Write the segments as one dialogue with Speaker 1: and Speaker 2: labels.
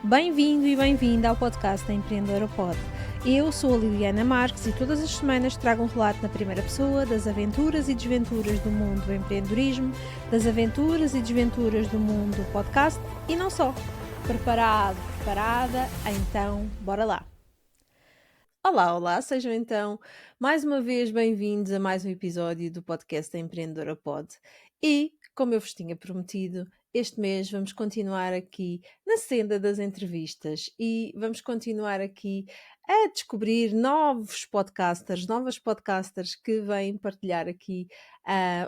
Speaker 1: Bem-vindo e bem-vinda ao podcast da Empreendedora Pod. Eu sou a Liliana Marques e todas as semanas trago um relato na primeira pessoa das aventuras e desventuras do mundo do empreendedorismo, das aventuras e desventuras do mundo do podcast e não só. Preparado, preparada? Então, bora lá! Olá, sejam então mais uma vez bem-vindos a mais um episódio do podcast da Empreendedora Pod. E, como eu vos tinha prometido, este mês vamos continuar aqui na senda das entrevistas e vamos continuar aqui a descobrir novas podcasters que vêm partilhar aqui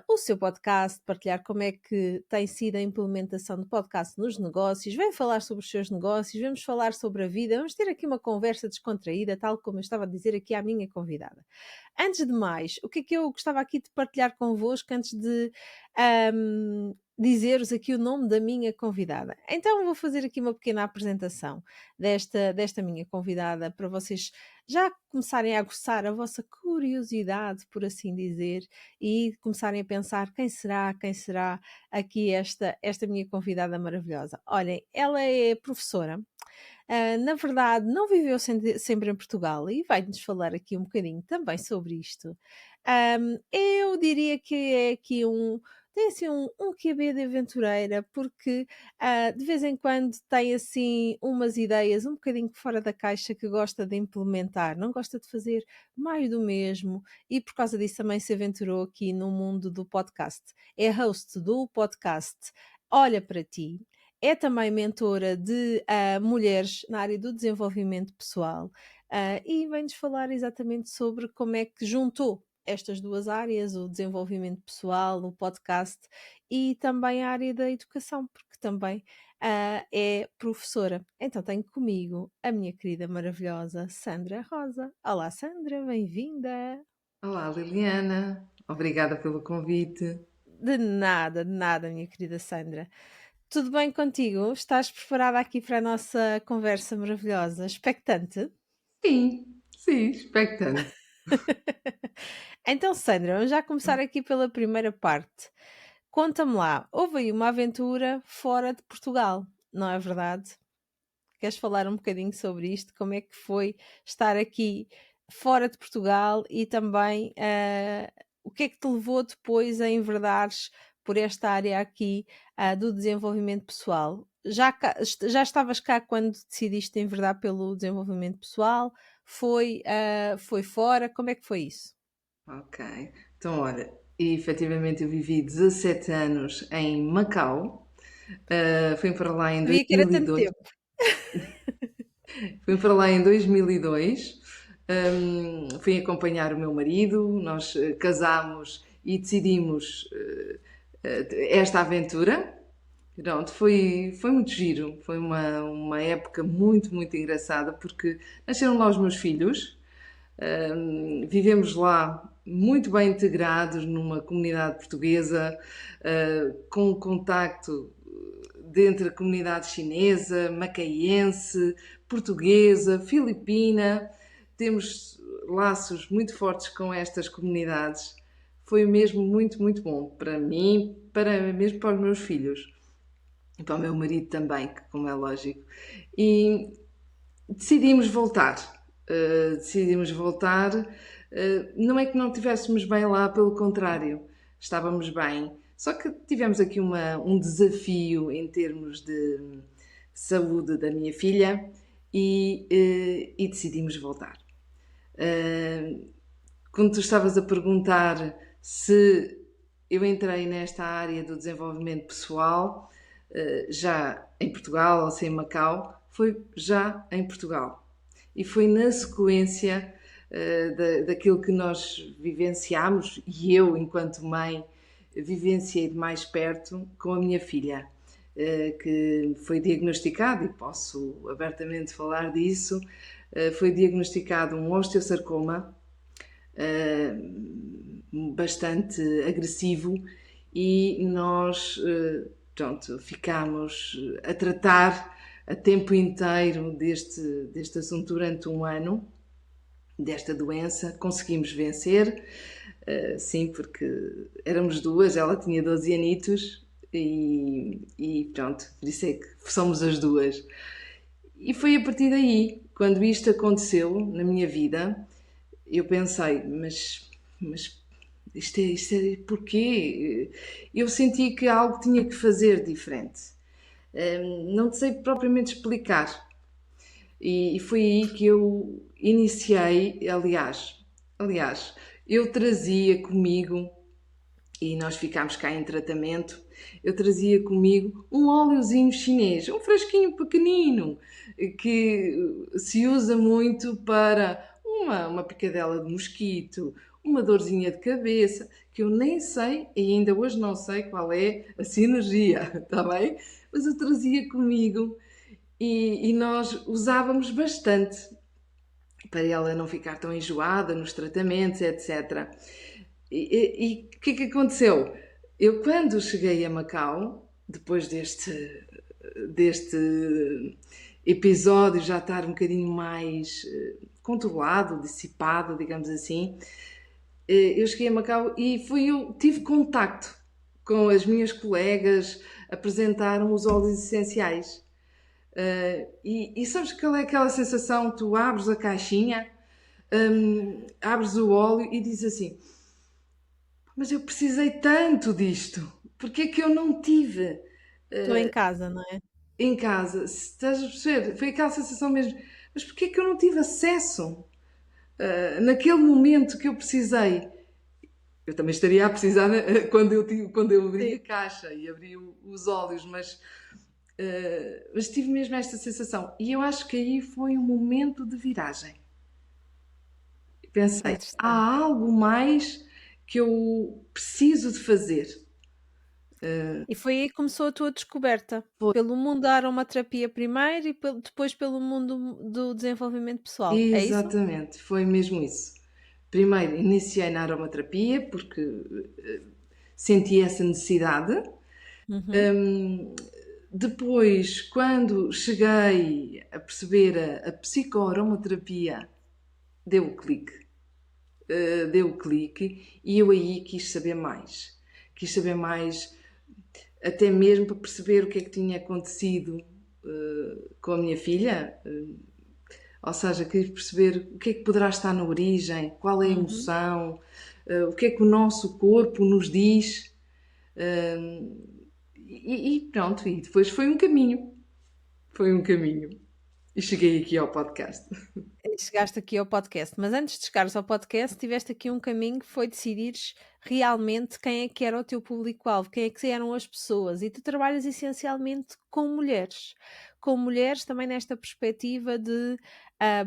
Speaker 1: o seu podcast, partilhar como é que tem sido a implementação do podcast nos negócios, vêm falar sobre os seus negócios, vamos falar sobre a vida, vamos ter aqui uma conversa descontraída, tal como eu estava a dizer aqui à minha convidada. Antes de mais, o que é que eu gostava aqui de partilhar convosco antes de dizer-vos aqui o nome da minha convidada? Então vou fazer aqui uma pequena apresentação desta minha convidada para vocês já começarem a aguçar a vossa curiosidade, por assim dizer, e começarem a pensar quem será aqui esta minha convidada maravilhosa. Olhem, ela é professora. Na verdade, não viveu sempre em Portugal e vai-nos falar aqui um bocadinho também sobre isto. Eu diria que é aqui tem assim um QB de aventureira, porque de vez em quando tem assim umas ideias um bocadinho fora da caixa que gosta de implementar, não gosta de fazer mais do mesmo e por causa disso também se aventurou aqui no mundo do podcast. É host do podcast Olha para Ti, é também mentora de mulheres na área do desenvolvimento pessoal e vem-nos falar exatamente sobre como é que juntou estas duas áreas, o desenvolvimento pessoal, o podcast e também a área da educação, porque também é professora. Então tenho comigo a minha querida maravilhosa Sandra Rosa. Olá Sandra, bem-vinda!
Speaker 2: Olá, Liliana. Obrigada pelo convite.
Speaker 1: De nada, minha querida Sandra. Tudo bem contigo? Estás preparada aqui para a nossa conversa maravilhosa? Expectante?
Speaker 2: Sim, expectante.
Speaker 1: Então, Sandra, vamos já começar aqui pela primeira parte. Conta-me lá, houve aí uma aventura fora de Portugal, não é verdade? Queres falar um bocadinho sobre isto? Como é que foi estar aqui fora de Portugal e também o que é que te levou depois a enverdares por esta área aqui do desenvolvimento pessoal? Já estavas cá quando decidiste enverdar pelo desenvolvimento pessoal? Foi fora? Como é que foi isso?
Speaker 2: Ok. Então, olha, efetivamente eu vivi 17 anos em Macau. Fui para lá em
Speaker 1: Sabia que era tanto
Speaker 2: 2002.
Speaker 1: tempo.
Speaker 2: Fui para lá em 2002. Fui acompanhar o meu marido. Nós casámos e decidimos esta aventura. Pronto, foi muito giro, foi uma época muito engraçada porque nasceram lá os meus filhos, vivemos lá muito bem integrados numa comunidade portuguesa, com contacto entre a comunidade chinesa, macaense, portuguesa, filipina, temos laços muito fortes com estas comunidades. Foi mesmo muito bom para mim, mesmo para os meus filhos e para o meu marido também, como é lógico. E decidimos voltar. Decidimos voltar. Não é que não estivéssemos bem lá, pelo contrário, estávamos bem. Só que tivemos aqui um desafio em termos de saúde da minha filha e decidimos voltar. Quando tu estavas a perguntar se eu entrei nesta área do desenvolvimento pessoal, já em Portugal ou se em Macau, foi já em Portugal. E foi na sequência daquilo que nós vivenciámos, e eu, enquanto mãe, vivenciei de mais perto com a minha filha, que foi diagnosticado, e posso abertamente falar disso, foi diagnosticado um osteosarcoma bastante agressivo e nós pronto, ficámos a tratar a tempo inteiro deste assunto durante um ano, desta doença. Conseguimos vencer, sim, porque éramos duas, ela tinha 12 anitos e pronto, por isso é que somos as duas. E foi a partir daí, quando isto aconteceu na minha vida, eu pensei, mas isto é porquê? Eu senti que algo tinha que fazer diferente. Não sei propriamente explicar. E foi aí que eu iniciei, aliás, eu trazia comigo, e nós ficámos cá em tratamento, eu trazia comigo um óleozinho chinês, um frasquinho pequenino, que se usa muito para uma picadela de mosquito, uma dorzinha de cabeça, que eu nem sei, e ainda hoje não sei qual é a sinergia, está bem? Mas eu trazia comigo e nós usávamos bastante para ela não ficar tão enjoada nos tratamentos, etc. E o que é que aconteceu? Eu, quando cheguei a Macau, depois deste episódio já estar um bocadinho mais controlado, dissipado, digamos assim, eu cheguei a Macau e eu tive contacto com as minhas colegas, apresentaram os óleos essenciais. E sabes qual é aquela sensação? Tu abres a caixinha, abres o óleo e dizes assim: mas eu precisei tanto disto, porque é que eu não tive
Speaker 1: Estou em casa, não é?
Speaker 2: em casa? Se estás a perceber? Foi aquela sensação mesmo: mas porque é que eu não tive acesso naquele momento que eu precisei? Eu também estaria a precisar quando eu abri
Speaker 1: Sim.
Speaker 2: a caixa e abri os óleos, mas tive mesmo esta sensação. E eu acho que aí foi um momento de viragem. Pensei,
Speaker 1: Interessante.
Speaker 2: há algo mais que eu preciso de fazer.
Speaker 1: E foi aí que começou a tua descoberta,
Speaker 2: Foi
Speaker 1: pelo mundo da aromaterapia primeiro e depois pelo mundo do desenvolvimento pessoal, é isso?
Speaker 2: exatamente, foi mesmo isso. Primeiro iniciei na aromaterapia porque senti essa necessidade.
Speaker 1: Uhum.
Speaker 2: Hum, Depois, quando cheguei a perceber a psicoaromaterapia, deu o clique. Deu o clique e eu aí quis saber mais. Quis saber mais, até mesmo para perceber o que é que tinha acontecido com a minha filha. Ou seja, quis perceber o que é que poderá estar na origem, qual é a
Speaker 1: Uhum.
Speaker 2: emoção, o que é que o nosso corpo nos diz. Uh, e pronto, e depois foi um caminho. Foi um caminho. E cheguei aqui ao podcast.
Speaker 1: E chegaste aqui ao podcast, mas antes de chegares ao podcast, tiveste aqui um caminho que foi decidires realmente quem é que era o teu público-alvo, quem é que eram as pessoas, e tu trabalhas essencialmente com mulheres também nesta perspectiva de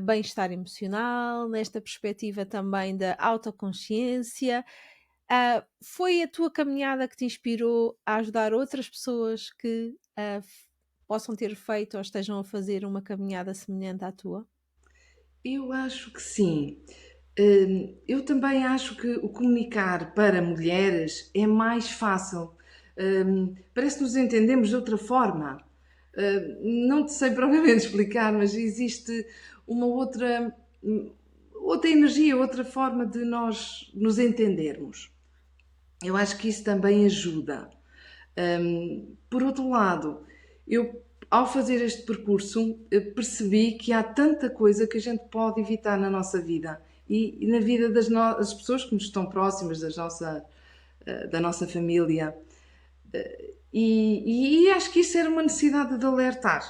Speaker 1: bem-estar emocional, nesta perspectiva também da autoconsciência. Foi a tua caminhada que te inspirou a ajudar outras pessoas que possam ter feito ou estejam a fazer uma caminhada semelhante à tua?
Speaker 2: Eu acho que sim. Eu também acho que o comunicar para mulheres é mais fácil. Parece que nos entendemos de outra forma. Não te sei propriamente explicar, mas existe uma outra energia, outra forma de nós nos entendermos. Eu acho que isso também ajuda. Por outro lado, eu, ao fazer este percurso, percebi que há tanta coisa que a gente pode evitar na nossa vida e na vida das pessoas que nos estão próximas, da nossa família. E acho que isso era uma necessidade de alertar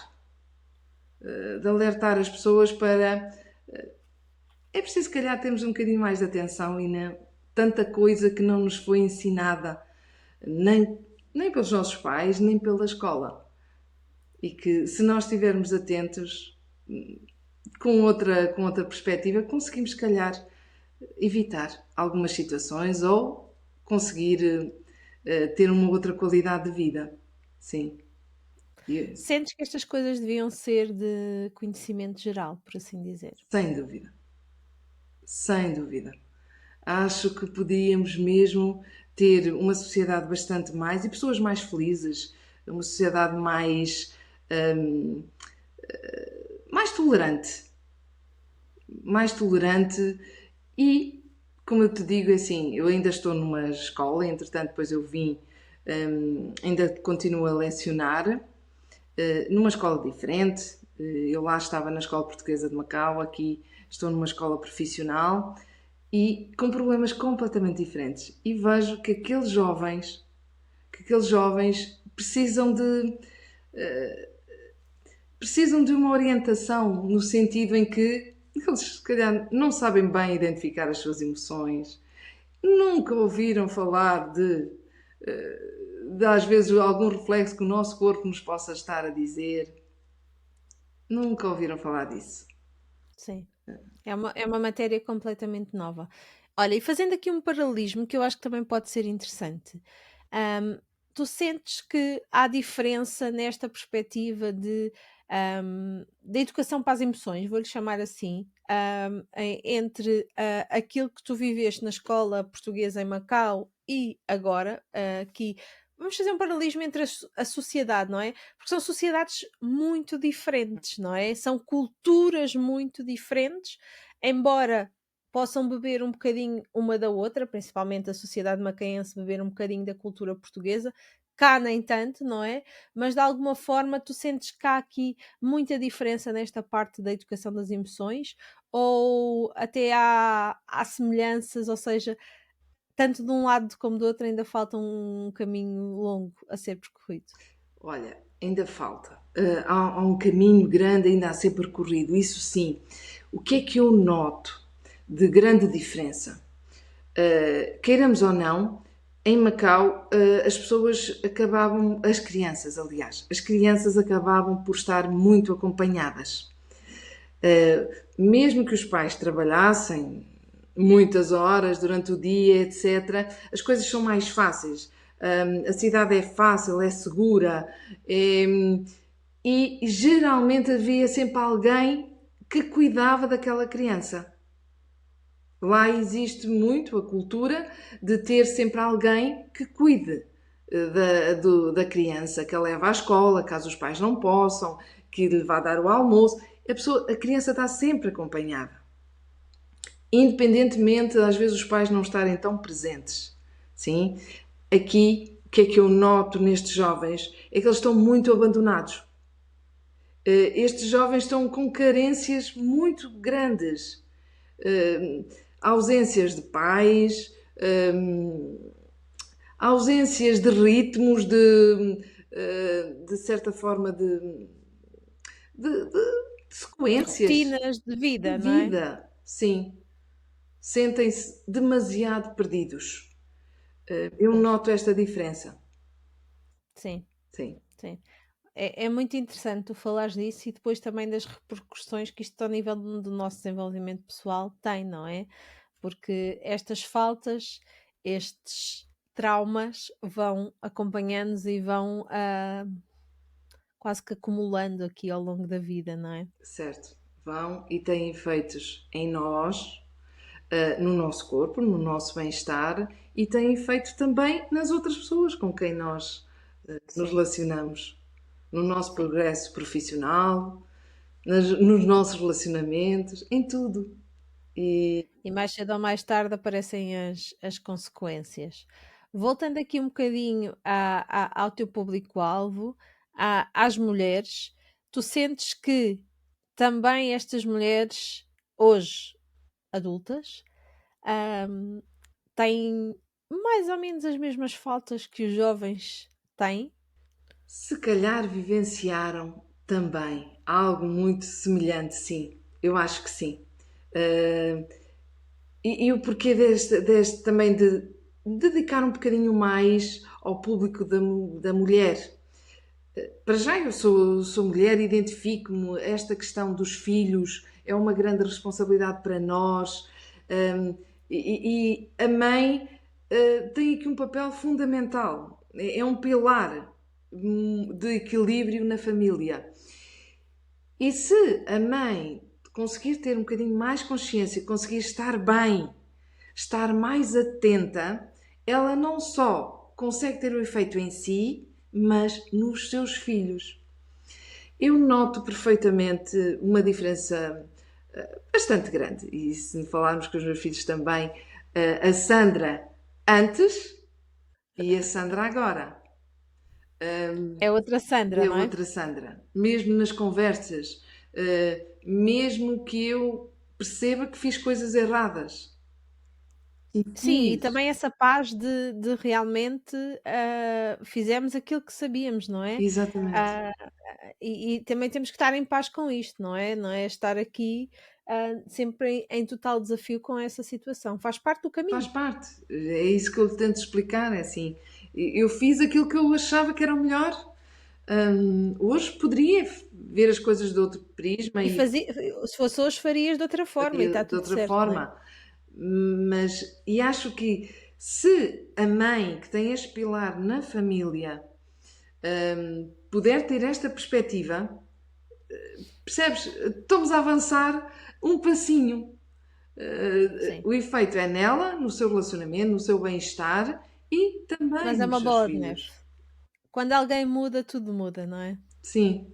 Speaker 2: as pessoas para. É preciso, se calhar, termos um bocadinho mais de atenção e não tanta coisa que não nos foi ensinada, nem, nem pelos nossos pais, nem pela escola. E que, se nós estivermos atentos, com outra perspectiva, conseguimos, se calhar, evitar algumas situações ou conseguir ter uma outra qualidade de vida. Sim. E,
Speaker 1: Sentes que estas coisas deviam ser de conhecimento geral, por assim dizer?
Speaker 2: sem dúvida. Sem dúvida. Acho que podíamos mesmo ter uma sociedade bastante mais e pessoas mais felizes, uma sociedade hum, mais tolerante, mais tolerante e, como eu te digo, assim, eu ainda estou numa escola, entretanto, depois eu vim, ainda continuo a lecionar numa escola diferente. Eu lá estava na Escola Portuguesa de Macau, aqui estou numa escola profissional e com problemas completamente diferentes. E vejo que aqueles jovens precisam de uma orientação no sentido em que eles, se calhar, não sabem bem identificar as suas emoções, nunca ouviram falar de às vezes algum reflexo que o nosso corpo nos possa estar a dizer. Nunca ouviram falar disso.
Speaker 1: Sim. É uma matéria completamente nova. Olha, e fazendo aqui um paralelismo que eu acho que também pode ser interessante. Ahm, Tu sentes que há diferença nesta perspectiva de educação para as emoções, vou-lhe chamar assim, entre aquilo que tu viveste na escola portuguesa em Macau e agora aqui. Vamos fazer um paralelismo entre a sociedade, não é? Porque são sociedades muito diferentes, não é? São culturas muito diferentes, embora possam beber um bocadinho uma da outra, principalmente a sociedade macaense beber um bocadinho da cultura portuguesa, cá nem tanto, não é? Mas de alguma forma tu sentes que há aqui muita diferença nesta parte da educação das emoções, ou até há semelhanças, ou seja, tanto de um lado como do outro ainda falta um caminho longo a ser percorrido.
Speaker 2: Olha, ainda falta. Há um caminho grande ainda a ser percorrido, isso sim. O que é que eu noto de grande diferença? Queiramos ou não, em Macau, as crianças, aliás, as crianças acabavam por estar muito acompanhadas. Mesmo que os pais trabalhassem muitas horas durante o dia, etc., as coisas são mais fáceis. A cidade é fácil, é segura, e geralmente havia sempre alguém que cuidava daquela criança. Lá existe muito a cultura de ter sempre alguém que cuide da criança, que a leva à escola, caso os pais não possam, que lhe vá dar o almoço. A criança está sempre acompanhada. Independentemente, às vezes, os pais não estarem tão presentes. Sim? Aqui, o que é que eu noto nestes jovens? É que eles estão muito abandonados. Estes jovens estão com carências muito grandes. Ausências de pais, ausências de ritmos, de certa forma, de
Speaker 1: De
Speaker 2: sequências
Speaker 1: rotinas de
Speaker 2: de
Speaker 1: vida, não é?
Speaker 2: vida. Sim, sentem-se demasiado perdidos. Eu
Speaker 1: Pois,
Speaker 2: noto esta diferença.
Speaker 1: sim,
Speaker 2: Sim,
Speaker 1: sim. É muito interessante tu falares disso e depois também das repercussões que isto ao nível do nosso desenvolvimento pessoal tem, não é? Porque estas faltas, estes traumas vão acompanhando-nos e vão quase que acumulando aqui ao longo da vida, não é?
Speaker 2: certo. Vão e têm efeitos em nós, no nosso corpo, no nosso bem-estar e têm efeito também nas outras pessoas com quem nós nos
Speaker 1: Sim,
Speaker 2: relacionamos, no nosso
Speaker 1: sim.
Speaker 2: progresso profissional, nos nossos relacionamentos, em tudo. E
Speaker 1: E mais cedo ou mais tarde aparecem as consequências. Voltando aqui um bocadinho ao teu público-alvo, às mulheres, tu sentes que também estas mulheres, hoje adultas, ahm, têm mais ou menos as mesmas faltas que os jovens têm?
Speaker 2: se calhar vivenciaram também algo muito semelhante, sim. Eu acho que sim. Uh, e o porquê deste também de dedicar um bocadinho mais ao público da mulher. Para já eu sou mulher e identifico-me. Esta questão dos filhos é uma grande responsabilidade para nós. E a mãe tem aqui um papel fundamental. É um pilar de equilíbrio na família. E se a mãe conseguir ter um bocadinho mais consciência, conseguir estar bem, estar mais atenta, ela não só consegue ter o efeito em si, mas nos seus filhos. Eu noto perfeitamente uma diferença bastante grande. E se falarmos com os meus filhos também, a Sandra antes e a Sandra agora.
Speaker 1: É outra Sandra,
Speaker 2: É
Speaker 1: não é?
Speaker 2: outra Sandra. Mesmo nas conversas. mesmo que eu perceba que fiz coisas erradas. E
Speaker 1: Sim, e
Speaker 2: fiz.
Speaker 1: também essa paz de realmente, fizemos aquilo que sabíamos, não é?
Speaker 2: Exatamente.
Speaker 1: Ah, e também temos que estar em paz com isto, não é? Não é estar aqui, sempre em total desafio com essa situação. Faz parte do
Speaker 2: Faz
Speaker 1: caminho.
Speaker 2: parte. É isso que eu lhe tento explicar. É assim, eu fiz aquilo que eu achava que era o melhor. Hoje poderia ver as coisas de outro prisma
Speaker 1: E
Speaker 2: e
Speaker 1: fazia se fosse hoje, farias de outra forma e
Speaker 2: faria
Speaker 1: está
Speaker 2: de
Speaker 1: tudo
Speaker 2: outra
Speaker 1: certo, não é?
Speaker 2: forma. E acho que se a mãe que tem este pilar na família puder ter esta perspectiva, percebes? Estamos a avançar um passinho.
Speaker 1: Sim.
Speaker 2: O efeito é nela, no seu relacionamento, no seu bem-estar e também
Speaker 1: Mas é
Speaker 2: nos
Speaker 1: uma
Speaker 2: seus
Speaker 1: bola de neve.
Speaker 2: filhos.
Speaker 1: Quando alguém muda, tudo muda, não é?
Speaker 2: Sim,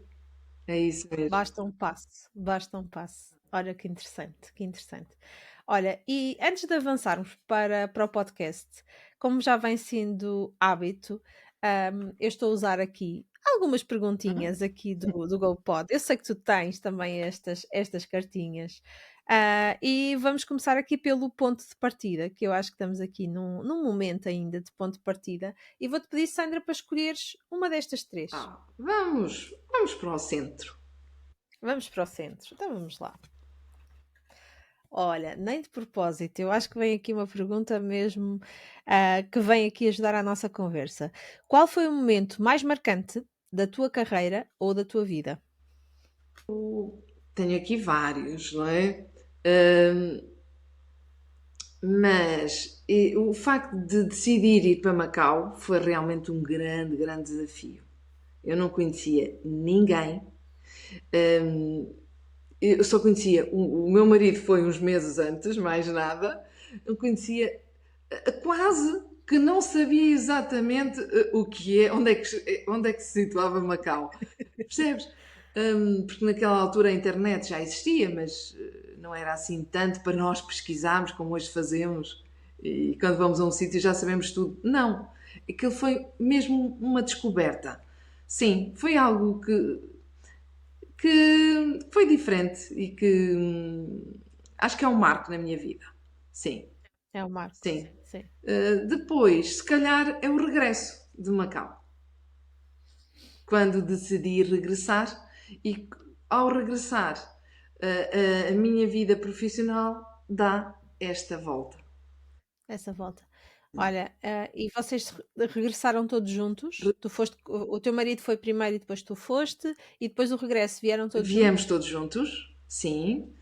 Speaker 2: é isso mesmo.
Speaker 1: Basta um passo, basta um passo. Olha que interessante, que interessante. Olha, e antes de avançarmos para o podcast, como já vem sendo hábito, eu estou a usar aqui algumas
Speaker 2: Hum?
Speaker 1: perguntinhas aqui do GoPod. Eu sei que tu tens também estas cartinhas. E vamos começar aqui pelo ponto de partida, que eu acho que estamos aqui num momento ainda de ponto de partida. E vou-te pedir, Sandra, para escolheres uma destas três.
Speaker 2: Vamos para o centro.
Speaker 1: Vamos para o centro. Então vamos lá. Olha, nem de propósito, eu acho que vem aqui uma pergunta mesmo, que vem aqui ajudar a nossa conversa. Qual foi o momento mais marcante da tua carreira ou da tua vida?
Speaker 2: Tenho aqui vários, não é? Mas o facto de decidir ir para Macau foi realmente um grande, grande desafio. Eu não conhecia ninguém. hum, eu só conhecia o meu marido foi uns meses antes, mais nada. Eu conhecia quase que não sabia exatamente o que é, onde é que se situava Macau. Percebes? Porque naquela altura a internet já existia, mas não era assim tanto para nós pesquisarmos como hoje fazemos. E quando vamos a um sítio já sabemos tudo. Não. Aquilo foi mesmo uma descoberta. Sim, foi algo que foi diferente e que acho que é um marco na minha vida. Sim,
Speaker 1: É o Marco,
Speaker 2: sim.
Speaker 1: sim.
Speaker 2: Depois, se calhar, é o regresso de Macau. Quando decidi regressar e ao regressar a minha vida profissional dá esta volta.
Speaker 1: Essa volta. Olha, e vocês regressaram todos juntos? Tu foste, o teu marido foi primeiro e depois tu foste, e depois o regresso vieram todos
Speaker 2: Viemos
Speaker 1: juntos?
Speaker 2: todos juntos, sim,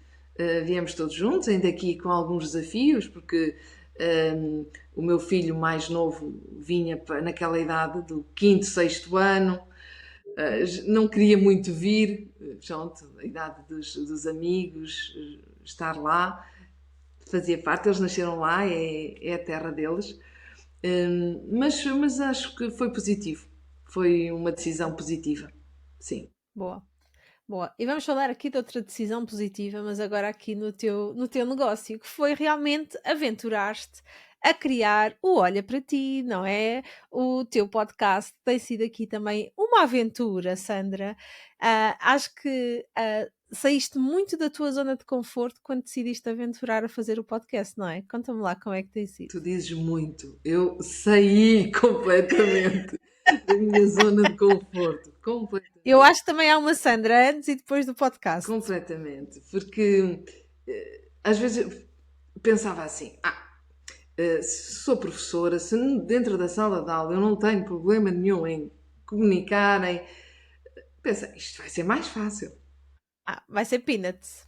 Speaker 2: viemos todos juntos, ainda aqui com alguns desafios, porque o meu filho mais novo vinha naquela idade do quinto, sexto ano, não queria muito vir, pronto, a idade dos amigos, estar lá, fazia parte, eles nasceram lá, é a terra deles. Mas acho que foi positivo, foi uma decisão positiva, sim.
Speaker 1: Boa. Boa, e vamos falar aqui de outra decisão positiva, mas agora aqui no teu negócio, que foi realmente aventurar-te a criar o Olha para Ti, não é? O teu podcast tem sido aqui também uma aventura, Sandra. Acho que saíste muito da tua zona de conforto quando decidiste aventurar a fazer o podcast, não é? Conta-me lá como é que tem sido.
Speaker 2: Tu dizes muito. Eu saí completamente da minha zona de conforto.
Speaker 1: Eu
Speaker 2: Completamente.
Speaker 1: acho que também há uma Sandra antes e depois do podcast.
Speaker 2: Completamente. Porque às vezes eu pensava assim: se sou professora, se dentro da sala de aula eu não tenho problema nenhum em comunicarem, pensa, isto vai ser mais fácil.
Speaker 1: Vai ser Peanuts.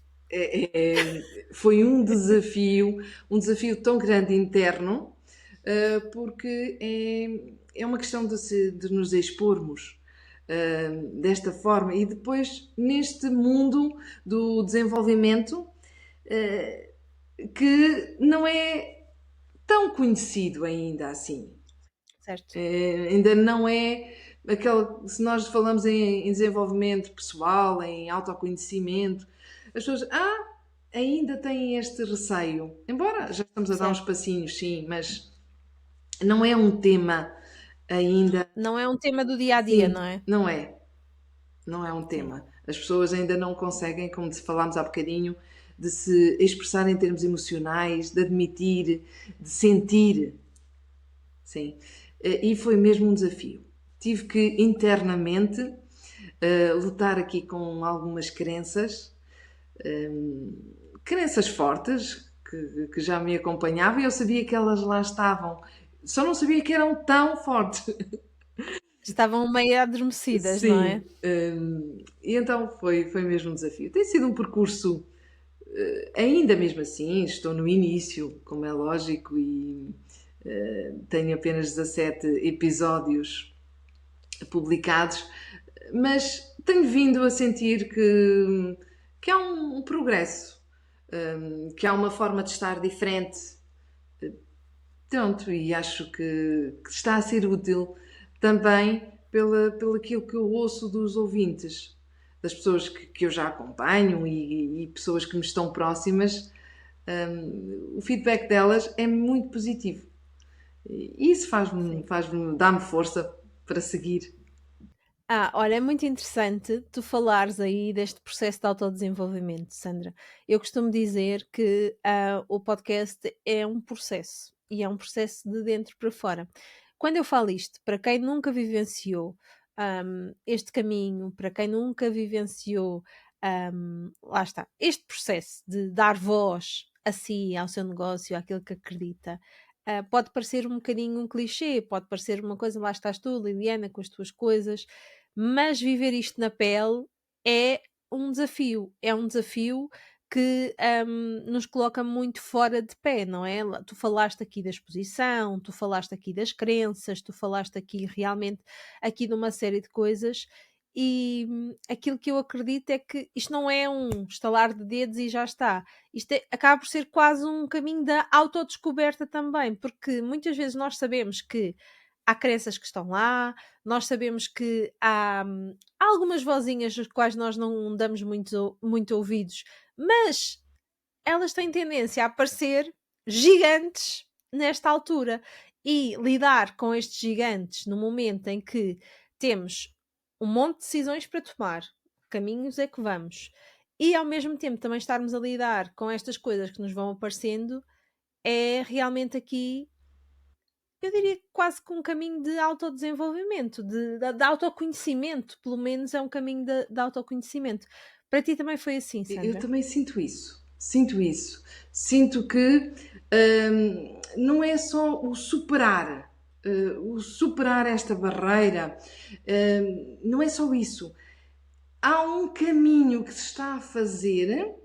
Speaker 2: Foi um desafio tão grande interno, porque é uma questão de nos expormos desta forma e depois neste mundo do desenvolvimento que não é tão conhecido ainda assim.
Speaker 1: Certo?
Speaker 2: Ainda não é aquele. Se nós falamos em desenvolvimento pessoal, em autoconhecimento, as pessoas ainda têm este receio. Embora já estamos a dar uns
Speaker 1: Certo.
Speaker 2: passinhos, sim, mas não é um tema ainda.
Speaker 1: Não é um tema do dia a dia,
Speaker 2: Sim,
Speaker 1: não é?
Speaker 2: não é. Não é um
Speaker 1: sim.
Speaker 2: tema. As pessoas ainda não conseguem, como falámos há bocadinho, de se expressar em termos emocionais, de admitir, de sentir. Sim. E foi mesmo um desafio. Tive que internamente lutar aqui com algumas crenças, crenças fortes que já me acompanhavam e eu sabia que elas lá estavam. Só não sabia que eram tão fortes.
Speaker 1: Estavam meio adormecidas, não é?
Speaker 2: Sim. E então foi mesmo um desafio. Tem sido um percurso, ainda mesmo assim, estou no início, como é lógico, e tenho apenas 17 episódios publicados, mas tenho vindo a sentir que há um progresso, que há uma forma de estar diferente. Pronto, e acho que está a ser útil também pelo aquilo que eu ouço dos ouvintes, das pessoas que eu já acompanho e pessoas que me estão próximas. O feedback delas é muito positivo. E isso
Speaker 1: Sim.
Speaker 2: dá-me força para seguir.
Speaker 1: Olha, é muito interessante tu falares aí deste processo de autodesenvolvimento, Sandra. Eu costumo dizer que o podcast é um processo e é um processo de dentro para fora. Quando eu falo isto, para quem nunca vivenciou este caminho, para quem nunca vivenciou, lá está, este processo de dar voz a si, ao seu negócio, àquilo que acredita. Pode parecer um bocadinho um clichê, pode parecer uma coisa, lá estás tu, Liliana, com as tuas coisas, mas viver isto na pele é é um desafio que nos coloca muito fora de pé, não é? Tu falaste aqui da exposição, tu falaste aqui das crenças, tu falaste aqui realmente aqui de uma série de coisas e aquilo que eu acredito é que isto não é um estalar de dedos e já está. Acaba por ser quase um caminho da autodescoberta também, porque muitas vezes nós sabemos que há crenças que estão lá, nós sabemos que há algumas vozinhas às quais nós não damos muito ouvidos, mas elas têm tendência a aparecer gigantes nesta altura. E lidar com estes gigantes no momento em que temos um monte de decisões para tomar, que caminhos é que vamos, e ao mesmo tempo também estarmos a lidar com estas coisas que nos vão aparecendo, é realmente aqui eu diria que quase que um caminho de autodesenvolvimento, de autoconhecimento, pelo menos é um caminho de autoconhecimento. Para ti também foi assim,
Speaker 2: Eu
Speaker 1: Sandra?
Speaker 2: também sinto isso. Sinto isso. Sinto que não é só o superar esta barreira, não é só isso. Há um caminho que se está a fazer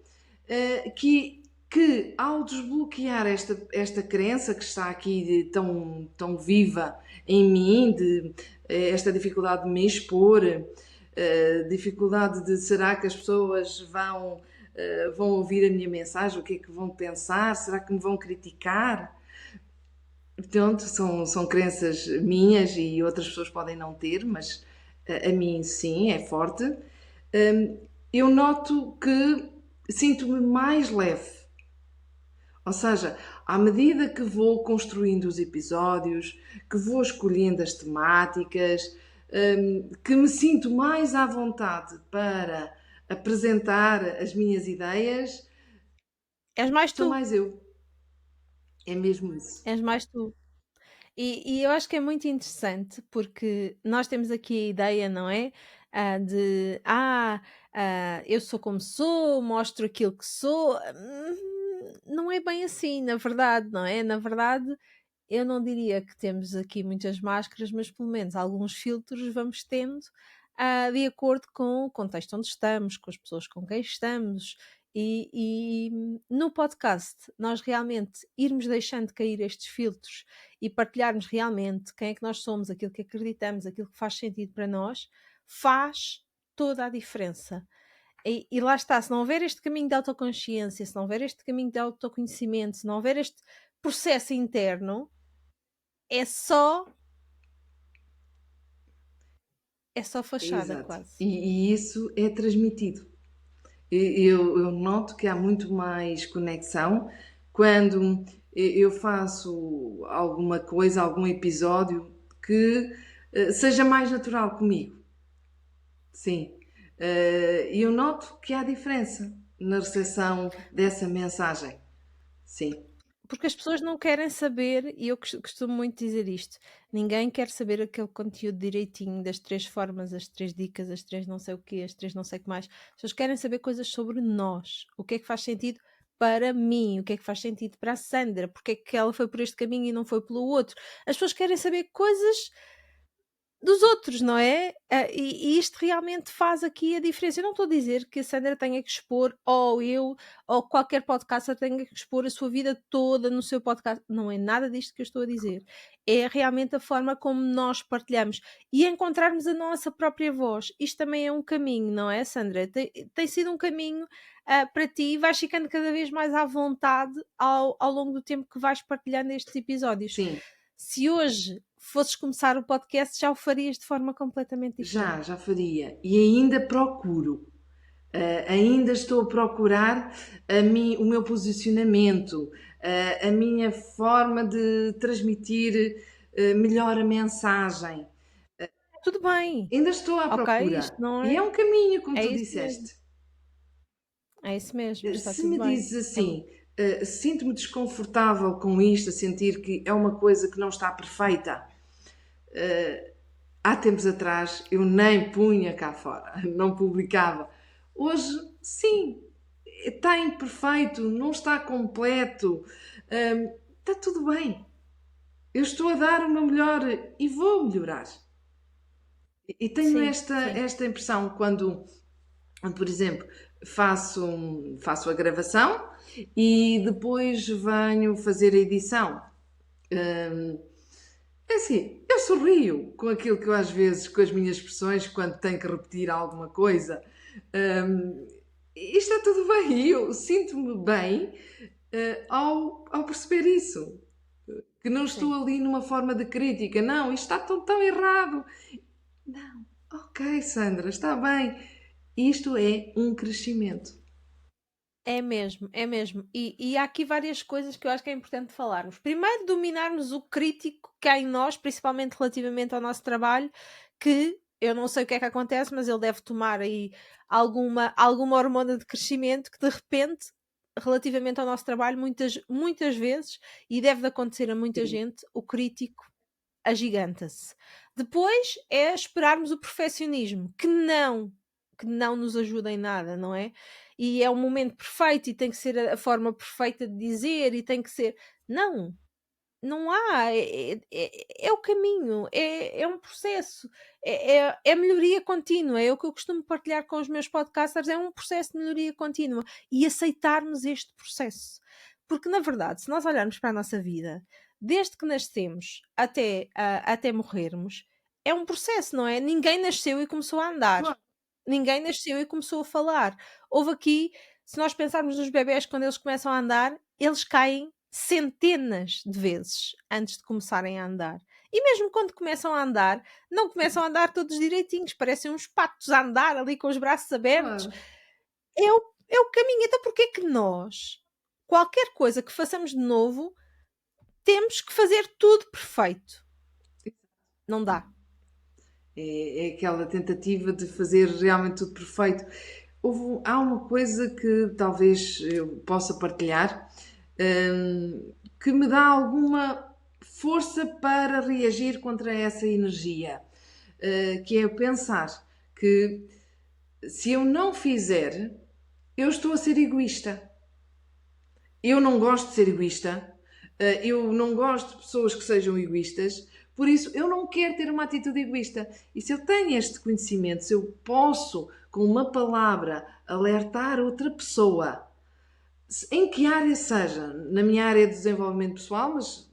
Speaker 2: que ao desbloquear esta crença que está aqui tão viva em mim, esta dificuldade de me expor, dificuldade de será que as pessoas vão ouvir a minha mensagem, o que é que vão pensar, será que me vão criticar? Portanto, são crenças minhas e outras pessoas podem não ter, mas a mim sim, é forte. Eu noto que sinto-me mais leve. Ou seja, à medida que vou construindo os episódios, que vou escolhendo as temáticas, que me sinto mais à vontade para apresentar as minhas ideias,
Speaker 1: És mais
Speaker 2: sou
Speaker 1: tu,
Speaker 2: mais eu. É mesmo isso.
Speaker 1: és mais tu. E eu acho que é muito interessante porque nós temos aqui a ideia, não é? Eu sou como sou, mostro aquilo que sou. Não é bem assim, na verdade, não é? Na verdade, eu não diria que temos aqui muitas máscaras, mas pelo menos alguns filtros vamos tendo, de acordo com o contexto onde estamos, com as pessoas com quem estamos. E no podcast, nós realmente irmos deixando cair estes filtros e partilharmos realmente quem é que nós somos, aquilo que acreditamos, aquilo que faz sentido para nós, faz toda a diferença. E lá está, se não houver este caminho de autoconsciência, se não houver este caminho de autoconhecimento, se não houver este processo interno, é só é só fachada
Speaker 2: Exato.
Speaker 1: quase.
Speaker 2: E isso é transmitido. Eu noto que há muito mais conexão quando eu faço alguma coisa, algum episódio que seja mais natural comigo. Sim. E eu noto que há diferença na recepção dessa mensagem. Sim,
Speaker 1: Porque as pessoas não querem saber, e eu costumo muito dizer isto: ninguém quer saber aquele conteúdo direitinho, das 3 formas, as 3 dicas, as 3 não sei o quê, as 3 não sei o que mais. As pessoas querem saber coisas sobre nós. O que é que faz sentido para mim? O que é que faz sentido para a Sandra? Porque é que ela foi por este caminho e não foi pelo outro? As pessoas querem saber coisas dos outros, não é? E isto realmente faz aqui a diferença. Eu não estou a dizer que a Sandra tenha que expor, ou eu, ou qualquer podcaster tenha que expor a sua vida toda no seu podcast. Não é nada disto que eu estou a dizer. É realmente a forma como nós partilhamos e encontrarmos a nossa própria voz. Isto também é um caminho, não é, Sandra? Tem sido um caminho para ti, vais ficando cada vez mais à vontade ao longo do tempo que vais partilhando estes episódios.
Speaker 2: sim.
Speaker 1: Se hoje fosses começar o podcast, já o farias de forma completamente diferente.
Speaker 2: Já faria. E ainda procuro. Ainda estou a procurar o meu posicionamento, a minha forma de transmitir melhor a mensagem.
Speaker 1: Tudo bem,
Speaker 2: Ainda estou à
Speaker 1: ok,
Speaker 2: procura.
Speaker 1: isto não
Speaker 2: E
Speaker 1: é.
Speaker 2: é um caminho, como
Speaker 1: É
Speaker 2: tu
Speaker 1: isso mesmo,
Speaker 2: disseste.
Speaker 1: é isso mesmo, está
Speaker 2: Se
Speaker 1: tudo
Speaker 2: me
Speaker 1: bem.
Speaker 2: dizes assim, sinto-me desconfortável com isto, a sentir que é uma coisa que não está perfeita, há tempos atrás eu nem punha cá fora, não publicava. Hoje, sim, está imperfeito, não está completo, está tudo bem. Eu estou a dar o meu melhor e vou melhorar. E tenho
Speaker 1: Sim,
Speaker 2: esta,
Speaker 1: sim.
Speaker 2: esta impressão quando, por exemplo, faço a gravação e depois venho fazer a edição. Hum, É assim, eu sorrio com aquilo que eu às vezes, com as minhas expressões, quando tenho que repetir alguma coisa. Hum, e está tudo bem, e eu sinto-me bem ao perceber isso. Que não estou
Speaker 1: Sim.
Speaker 2: ali numa forma de crítica. Não, isto está tão errado. Não, ok, Sandra, está bem. Isto é um crescimento.
Speaker 1: É mesmo, é mesmo. E há aqui várias coisas que eu acho que é importante falarmos. Primeiro, dominarmos o crítico que há em nós, principalmente relativamente ao nosso trabalho, que eu não sei o que é que acontece, mas ele deve tomar aí alguma hormona de crescimento que de repente, relativamente ao nosso trabalho, muitas vezes, e deve de acontecer a muita
Speaker 2: Sim,
Speaker 1: gente, o crítico agiganta-se. Depois é esperarmos o perfeccionismo, que não nos ajuda em nada, não é? E é o momento perfeito e tem que ser a forma perfeita de dizer e tem que ser. Não, não há. É o caminho, é um processo, é melhoria contínua. É o que eu costumo partilhar com os meus podcasters: é um processo de melhoria contínua e aceitarmos este processo. Porque, na verdade, se nós olharmos para a nossa vida, desde que nascemos até morrermos, é um processo, não é? Ninguém nasceu e começou a andar.
Speaker 2: claro.
Speaker 1: Ninguém nasceu e começou a falar. Houve aqui, se nós pensarmos nos bebés, quando eles começam a andar, eles caem centenas de vezes antes de começarem a andar. E mesmo quando começam a andar, não começam a andar todos direitinhos, parecem uns patos a andar ali com os braços abertos.
Speaker 2: Claro.
Speaker 1: É o caminho. Então, porquê é que nós, qualquer coisa que façamos de novo, temos que fazer tudo perfeito? Não dá.
Speaker 2: É aquela tentativa de fazer realmente tudo perfeito. Há uma coisa que talvez eu possa partilhar, que me dá alguma força para reagir contra essa energia, que é pensar que se eu não fizer, eu estou a ser egoísta. Eu não gosto de ser egoísta, eu não gosto de pessoas que sejam egoístas, por isso eu não quero ter uma atitude egoísta. E se eu tenho este conhecimento, se eu posso, com uma palavra, alertar outra pessoa, em que área seja, na minha área de desenvolvimento pessoal, mas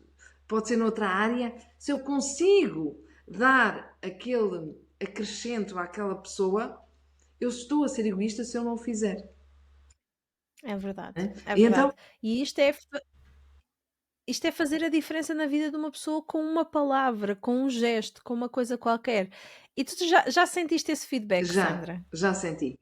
Speaker 2: pode ser noutra área, se eu consigo dar aquele acrescento àquela pessoa, eu estou a ser egoísta se eu não o fizer.
Speaker 1: É verdade,
Speaker 2: Né?
Speaker 1: é
Speaker 2: E então,
Speaker 1: verdade. E isto é fazer a diferença na vida de uma pessoa com uma palavra, com um gesto, com uma coisa qualquer. E tu já sentiste esse feedback, Sandra?
Speaker 2: já senti.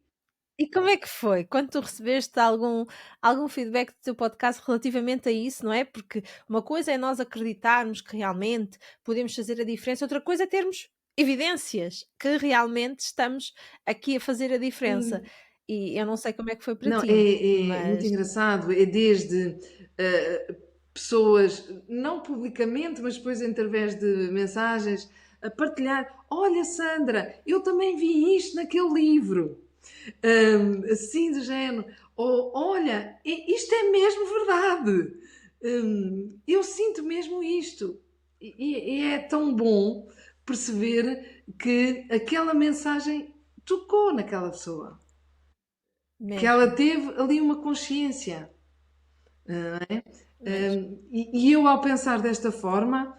Speaker 1: E como é que foi? Quando tu recebeste algum feedback do teu podcast relativamente a isso, não é? Porque uma coisa é nós acreditarmos que realmente podemos fazer a diferença, outra coisa é termos evidências que realmente estamos aqui a fazer a diferença.
Speaker 2: Sim.
Speaker 1: E eu não sei como é que foi para
Speaker 2: Não,
Speaker 1: ti,
Speaker 2: é muito
Speaker 1: mas
Speaker 2: engraçado. É desde pessoas, não publicamente, mas depois através de mensagens, a partilhar: Olha, Sandra, eu também vi isto naquele livro. Assim do género. Ou, olha, isto é mesmo verdade. Eu sinto mesmo isto. E é tão bom perceber que aquela mensagem tocou naquela pessoa. Que ela
Speaker 1: mesmo,
Speaker 2: teve ali uma consciência.
Speaker 1: mesmo.
Speaker 2: E eu, ao pensar desta forma,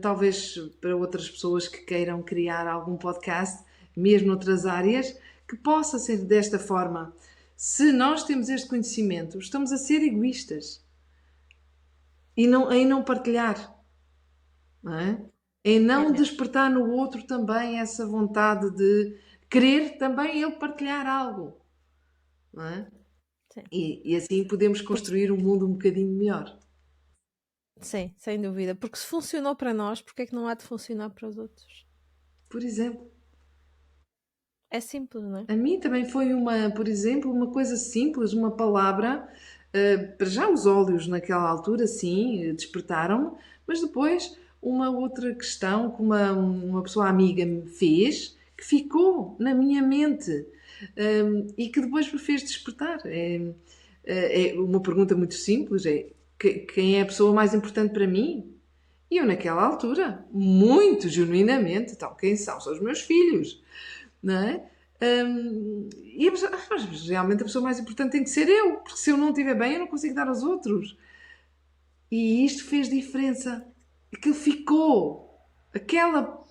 Speaker 2: talvez para outras pessoas que queiram criar algum podcast, mesmo noutras áreas, que possa ser desta forma. Se nós temos este conhecimento, estamos a ser egoístas e em não partilhar, não é? Em
Speaker 1: É
Speaker 2: não
Speaker 1: mesmo.
Speaker 2: despertar no outro também essa vontade de querer também ele partilhar algo, não é?
Speaker 1: Sim.
Speaker 2: E assim podemos
Speaker 1: Porque,
Speaker 2: construir um mundo um bocadinho melhor.
Speaker 1: sim, sem dúvida. Porque se funcionou para nós, porque é que não há de funcionar para os outros?
Speaker 2: Por exemplo,
Speaker 1: É simples, não é?
Speaker 2: a mim também foi uma, por exemplo, uma coisa simples, uma palavra. Para já os óleos naquela altura, sim, despertaram-me, mas depois uma outra questão que uma pessoa amiga me fez, que ficou na minha mente, e que depois me fez despertar. É uma pergunta muito simples, quem é a pessoa mais importante para mim? E eu naquela altura, muito genuinamente, então, quem são? São os meus filhos, não é? E mas realmente a pessoa mais importante tem que ser eu, porque se eu não estiver bem, eu não consigo dar aos outros. E isto fez diferença. Aquilo ficou. Aquela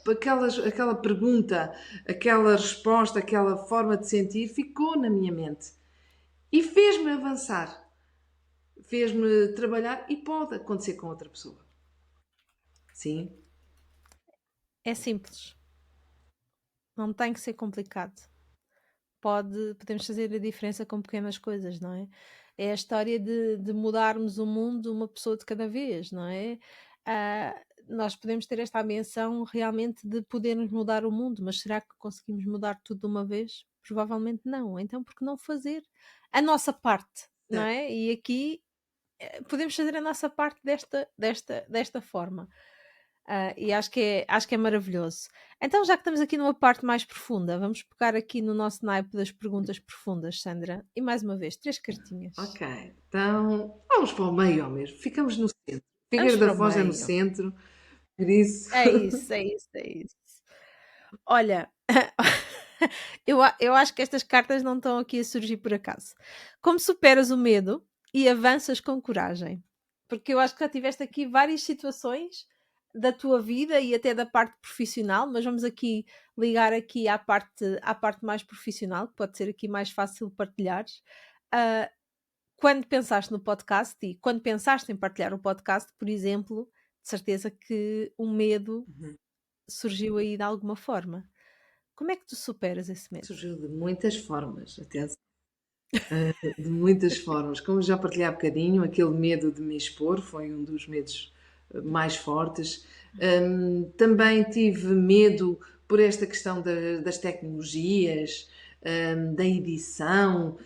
Speaker 2: pergunta, aquela resposta, aquela forma de sentir ficou na minha mente. E fez-me avançar. Fez-me trabalhar e pode acontecer com outra pessoa. Sim,
Speaker 1: É simples. Não tem que ser complicado. Podemos fazer a diferença com pequenas coisas, não é? É a história de mudarmos o mundo uma pessoa de cada vez, não é? Nós podemos ter esta ambição realmente de podermos mudar o mundo, mas será que conseguimos mudar tudo de uma vez? Provavelmente não. Então, por que não fazer a nossa parte, não
Speaker 2: certo.
Speaker 1: é? E aqui podemos fazer a nossa parte desta forma. E acho que é maravilhoso. Então, já que estamos aqui numa parte mais profunda, vamos pegar aqui no nosso naipe das perguntas profundas, Sandra. E mais uma vez, três cartinhas.
Speaker 2: Ok, então vamos para o meio ao mesmo. Ficamos no centro.
Speaker 1: Vamos
Speaker 2: Figueira da
Speaker 1: para o
Speaker 2: Foz é no
Speaker 1: meio.
Speaker 2: centro, por isso.
Speaker 1: É isso, é isso, é isso. Olha, eu acho que estas cartas não estão aqui a surgir por acaso. Como superas o medo e avanças com coragem? Porque eu acho que já tiveste aqui várias situações da tua vida e até da parte profissional, mas vamos aqui ligar aqui à parte mais profissional, que pode ser aqui mais fácil partilhares. Ah, Quando pensaste no podcast e quando pensaste em partilhar o podcast, por exemplo, de certeza que o medo surgiu aí de alguma forma. Como é que tu superas esse medo?
Speaker 2: Surgiu de muitas formas, atenção, de muitas formas. Como já partilhei há bocadinho, aquele medo de me expor foi um dos medos mais fortes. Também tive medo por esta questão das tecnologias, da edição,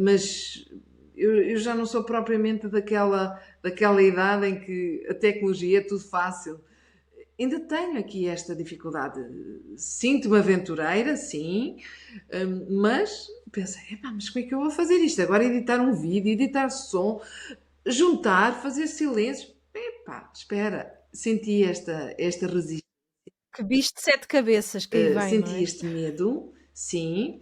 Speaker 2: mas eu já não sou propriamente daquela idade em que a tecnologia é tudo fácil. Ainda tenho aqui esta dificuldade. Sinto-me aventureira, sim, mas pensei, "Epá, mas como é que eu vou fazer isto? Agora editar um vídeo, editar som, juntar, fazer silêncio. Epá, espera, senti esta resistência,
Speaker 1: Que bicho de sete cabeças que aí vem, não
Speaker 2: senti
Speaker 1: é?
Speaker 2: este medo, sim.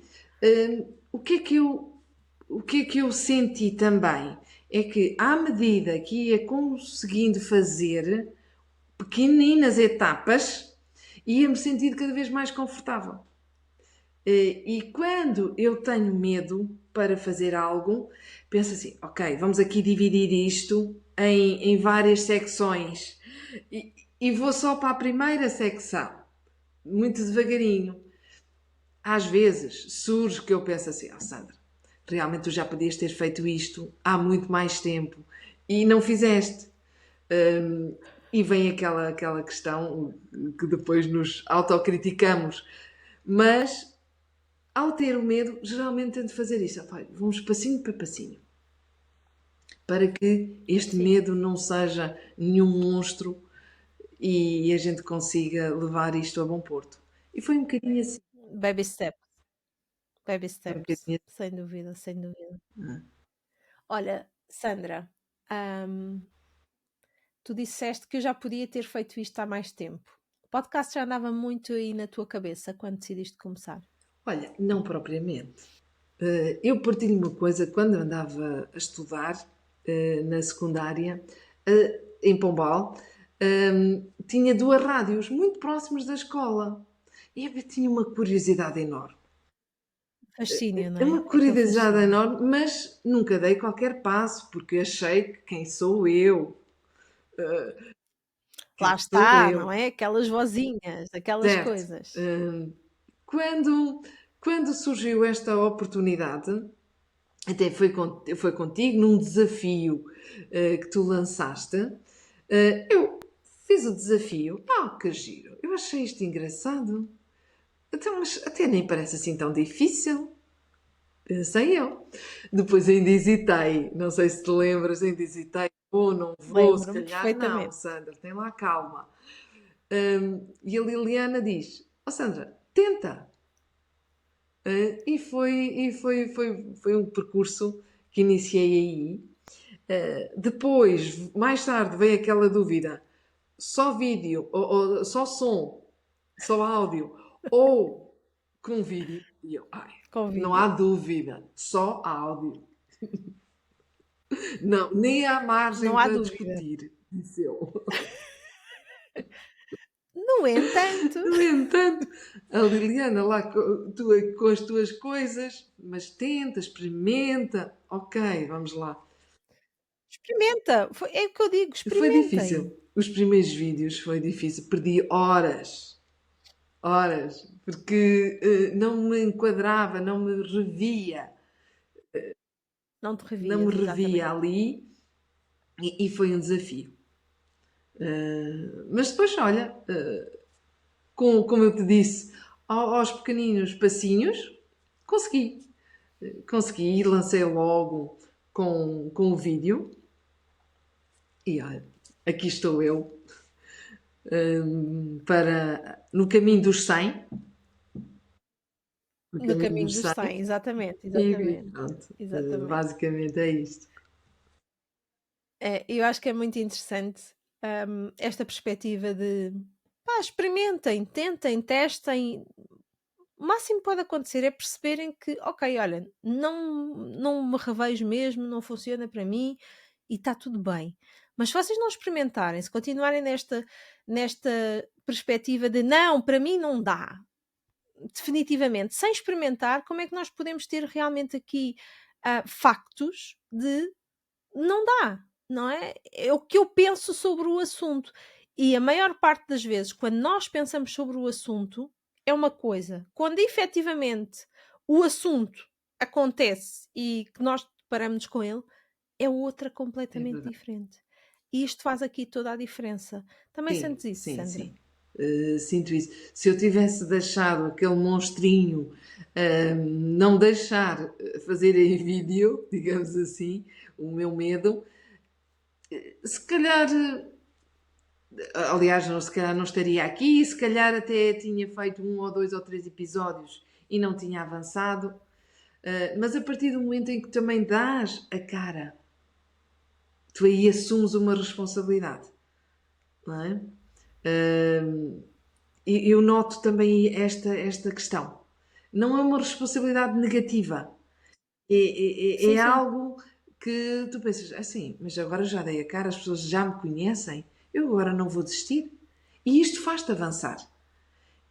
Speaker 2: O que é que eu senti também? É que à medida que ia conseguindo fazer pequeninas etapas, ia-me sentindo cada vez mais confortável. E quando eu tenho medo para fazer algo, penso assim: ok, vamos aqui dividir isto em várias secções e vou só para a primeira secção, muito devagarinho. Às vezes surge que eu penso assim: oh, Sandra, realmente tu já podias ter feito isto há muito mais tempo e não fizeste. E vem aquela questão que depois nos autocriticamos, mas ao ter o medo, geralmente tento fazer isso. Opa, vamos passinho para passinho, para que este
Speaker 1: Sim,
Speaker 2: medo não seja nenhum monstro e a gente consiga levar isto a bom porto. E foi um bocadinho assim,
Speaker 1: baby steps, baby
Speaker 2: foi um
Speaker 1: steps,
Speaker 2: bocadinho
Speaker 1: sem dúvida, sem dúvida.
Speaker 2: assim.
Speaker 1: Olha, Sandra, hum, tu disseste que eu já podia ter feito isto há mais tempo. O podcast já andava muito aí na tua cabeça quando decidiste começar.
Speaker 2: Olha, não propriamente. Eu partilho uma coisa, quando andava a estudar na secundária, em Pombal, tinha duas rádios muito próximas da escola. E eu tinha uma curiosidade enorme.
Speaker 1: Fascínio, não
Speaker 2: É uma
Speaker 1: é? Aquele
Speaker 2: curiosidade
Speaker 1: fascínio.
Speaker 2: enorme, mas nunca dei qualquer passo, porque achei que quem sou eu? Quem
Speaker 1: Lá
Speaker 2: sou
Speaker 1: está, não
Speaker 2: eu?
Speaker 1: é? Aquelas vozinhas, aquelas
Speaker 2: Certo.
Speaker 1: coisas.
Speaker 2: Quando, quando surgiu esta oportunidade, até foi contigo, num desafio que tu lançaste, eu fiz o desafio. Que giro! Eu achei isto engraçado. Então, mas até nem parece assim tão difícil. Pensei eu. Depois ainda hesitei. Não sei se te lembras, ainda hesitei. Vou, não vou, se
Speaker 1: Lembro-me
Speaker 2: calhar não,
Speaker 1: perfeitamente.
Speaker 2: Sandra, tem lá calma. E a Liliana diz: Sandra, tenta. Foi um percurso que iniciei aí. Depois, mais tarde, veio aquela dúvida: só vídeo, ou só som, só áudio, ou com vídeo. E eu,
Speaker 1: Com
Speaker 2: não há
Speaker 1: vídeo.
Speaker 2: dúvida, só áudio. Não, nem há margem
Speaker 1: Não há
Speaker 2: para
Speaker 1: dúvida.
Speaker 2: discutir, disse eu.
Speaker 1: No entanto,
Speaker 2: No entanto, a Liliana lá com as tuas coisas, mas tenta, experimenta, ok, vamos lá.
Speaker 1: experimenta. É o que eu digo,
Speaker 2: Foi
Speaker 1: experimentem.
Speaker 2: difícil. Os primeiros vídeos foi difícil. Perdi horas, horas, porque não me enquadrava,
Speaker 1: Não te
Speaker 2: não me
Speaker 1: revias,
Speaker 2: revia
Speaker 1: exatamente.
Speaker 2: ali e foi um desafio. Mas depois, olha, como eu te disse, aos pequeninos passinhos, consegui. Consegui e lancei logo com o vídeo. E olha, aqui estou eu no caminho dos 100. No
Speaker 1: No
Speaker 2: caminho
Speaker 1: caminho
Speaker 2: dos
Speaker 1: dos
Speaker 2: 100.
Speaker 1: 100, exatamente,
Speaker 2: E
Speaker 1: exatamente.
Speaker 2: pronto,
Speaker 1: Exatamente.
Speaker 2: basicamente é isto.
Speaker 1: Eu acho que é muito interessante, esta perspectiva de pá, experimentem, tentem, testem. O máximo que pode acontecer é perceberem que, ok, olha, não me revejo mesmo, não funciona para mim e está tudo bem. Mas se vocês não experimentarem, se continuarem nesta perspectiva de não, para mim não dá, definitivamente, sem experimentar, como é que nós podemos ter realmente aqui factos de não dá, não é? É o que eu penso sobre o assunto. E a maior parte das vezes, quando nós pensamos sobre o assunto, é uma coisa. Quando efetivamente o assunto acontece e que nós deparamos com ele, é outra
Speaker 2: É
Speaker 1: completamente
Speaker 2: verdade.
Speaker 1: diferente. E isto faz aqui toda a diferença. Também
Speaker 2: Sim,
Speaker 1: sentes isso,
Speaker 2: sim,
Speaker 1: Sandra?
Speaker 2: sim. Sinto isso. Se eu tivesse deixado aquele monstrinho não deixar fazer em vídeo, digamos assim, o meu medo, se calhar, aliás, não, se calhar não estaria aqui, se calhar até tinha feito um ou dois ou três episódios e não tinha avançado. Mas a partir do momento em que também dás a cara, tu aí assumes uma responsabilidade, não é? E eu noto também esta questão. Não é uma responsabilidade negativa, é
Speaker 1: Sim, sim.
Speaker 2: algo que tu pensas assim, mas agora já dei a cara, as pessoas já me conhecem, eu agora não vou desistir. E isto faz-te avançar.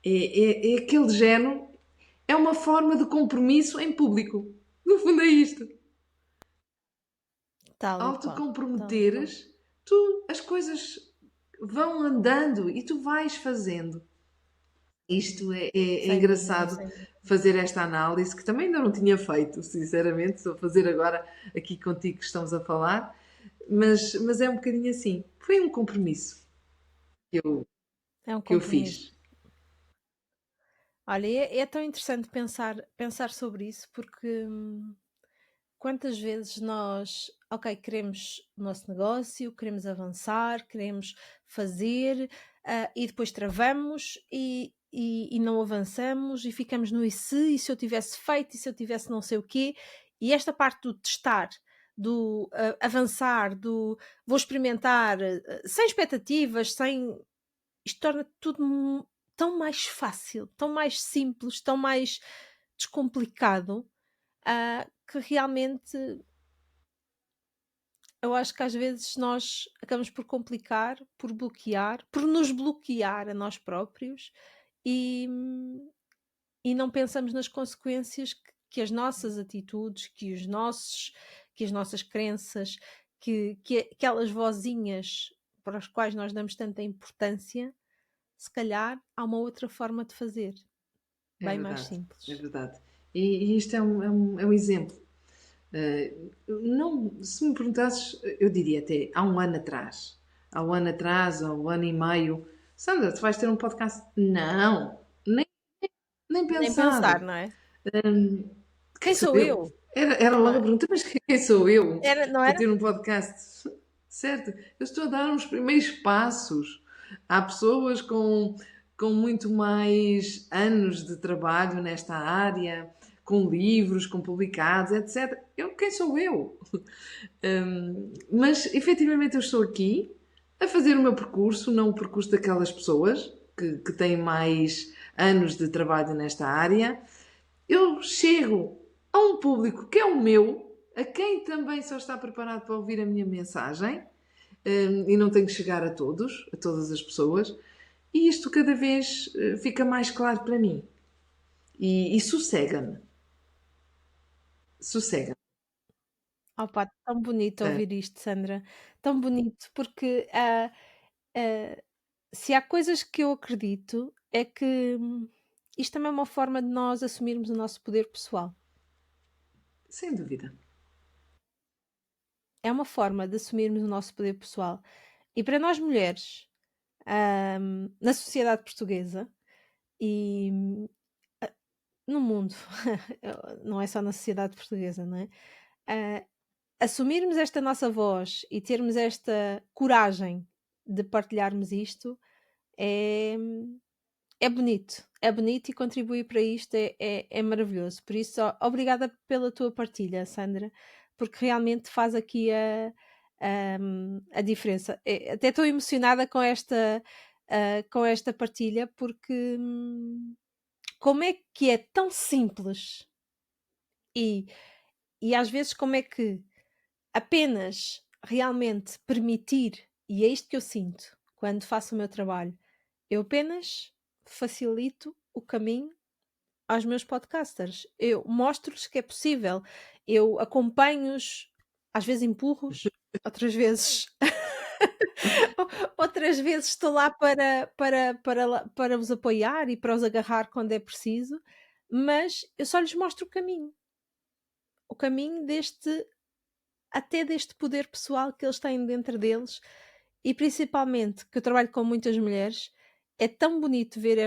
Speaker 2: É aquele género, é uma forma de compromisso em público. No fundo é isto.
Speaker 1: Tal e
Speaker 2: Ao te
Speaker 1: qual. Tal e qual.
Speaker 2: comprometeres, as coisas vão andando e tu vais fazendo. Isto é
Speaker 1: Sem dúvida,
Speaker 2: engraçado
Speaker 1: sem dúvida.
Speaker 2: fazer esta análise, que também ainda não tinha feito, sinceramente, estou a fazer agora aqui contigo que estamos a falar, mas é um bocadinho assim. Foi um compromisso. que eu,
Speaker 1: É um
Speaker 2: que eu
Speaker 1: compromisso.
Speaker 2: fiz.
Speaker 1: Olha, é tão interessante pensar sobre isso, porque quantas vezes nós, ok, queremos o nosso negócio, queremos avançar, queremos fazer, e depois travamos e não avançamos e ficamos no e se eu tivesse feito, e se eu tivesse não sei o quê, e esta parte do testar, do avançar, do vou experimentar, sem expectativas, sem. Isto torna tudo tão mais fácil, tão mais simples, tão mais descomplicado, que realmente eu acho que às vezes nós acabamos por complicar, por bloquear, por nos bloquear a nós próprios e, e não pensamos nas consequências que as nossas atitudes, que as nossas crenças, que aquelas vozinhas para as quais nós damos tanta importância, se calhar há uma outra forma de fazer,
Speaker 2: É
Speaker 1: bem mais
Speaker 2: verdade, é
Speaker 1: simples.
Speaker 2: verdade. E isto é um exemplo. Não, se me perguntasses, eu diria até há um ano e meio, Sandra, tu vais ter um podcast? Não, nem
Speaker 1: Nem pensar,
Speaker 2: pensar.
Speaker 1: não é?
Speaker 2: Quem
Speaker 1: Quem
Speaker 2: sou
Speaker 1: sou
Speaker 2: eu?
Speaker 1: eu?
Speaker 2: Era
Speaker 1: Não
Speaker 2: logo a
Speaker 1: é?
Speaker 2: pergunta, mas quem sou eu
Speaker 1: Não
Speaker 2: para
Speaker 1: era?
Speaker 2: ter um podcast? Certo? Eu estou a dar uns primeiros passos. Há pessoas com muito mais anos de trabalho nesta área, com livros, com publicados, etc. Quem sou eu? Mas efetivamente eu estou aqui a fazer o meu percurso, não o percurso daquelas pessoas que têm mais anos de trabalho nesta área. Eu chego a um público que é o meu, a quem também só está preparado para ouvir a minha mensagem, e não tenho que chegar a todos, a todas as pessoas, e isto cada vez fica mais claro para mim. E sossega-me. Sossega-me.
Speaker 1: Opa, tão bonito ouvir isto, Sandra. Tão bonito, porque ah, se há coisas que eu acredito, é que isto também é uma forma de nós assumirmos o nosso poder pessoal.
Speaker 2: Sem dúvida.
Speaker 1: É uma forma de assumirmos o nosso poder pessoal. E para nós mulheres, na sociedade portuguesa e no mundo, não é só na sociedade portuguesa, não é? Ah, assumirmos esta nossa voz e termos esta coragem de partilharmos isto é, é bonito e contribuir para isto é maravilhoso. Por isso, obrigada pela tua partilha, Sandra, porque realmente faz aqui a diferença. Até estou emocionada com esta partilha, porque como é que é tão simples e, e às vezes como é que apenas realmente permitir, e é isto que eu sinto quando faço o meu trabalho, eu apenas facilito o caminho aos meus podcasters. Eu mostro-lhes que é possível. Eu acompanho-os, às vezes empurro-os, outras vezes outras vezes estou lá para os apoiar e para os agarrar quando é preciso, mas eu só lhes mostro o caminho até deste poder pessoal que eles têm dentro deles e principalmente que eu trabalho com muitas mulheres, é tão bonito ver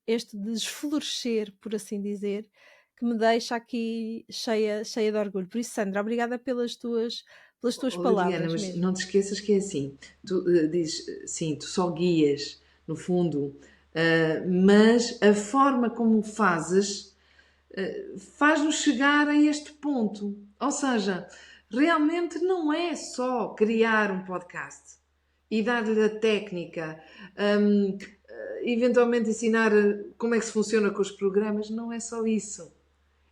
Speaker 1: este desflorescer, por assim dizer, que me deixa aqui cheia de orgulho. Por isso, Sandra, obrigada pelas tuas
Speaker 2: Oh, Liliana,
Speaker 1: palavras
Speaker 2: mas
Speaker 1: mesmo.
Speaker 2: não te esqueças que é assim. Tu dizes, sim, tu só guias, no fundo, mas a forma como fazes faz-nos chegar a este ponto. Ou seja, realmente não é só criar um podcast e dar-lhe a técnica, hum, eventualmente ensinar como é que se funciona com os programas, não é só isso.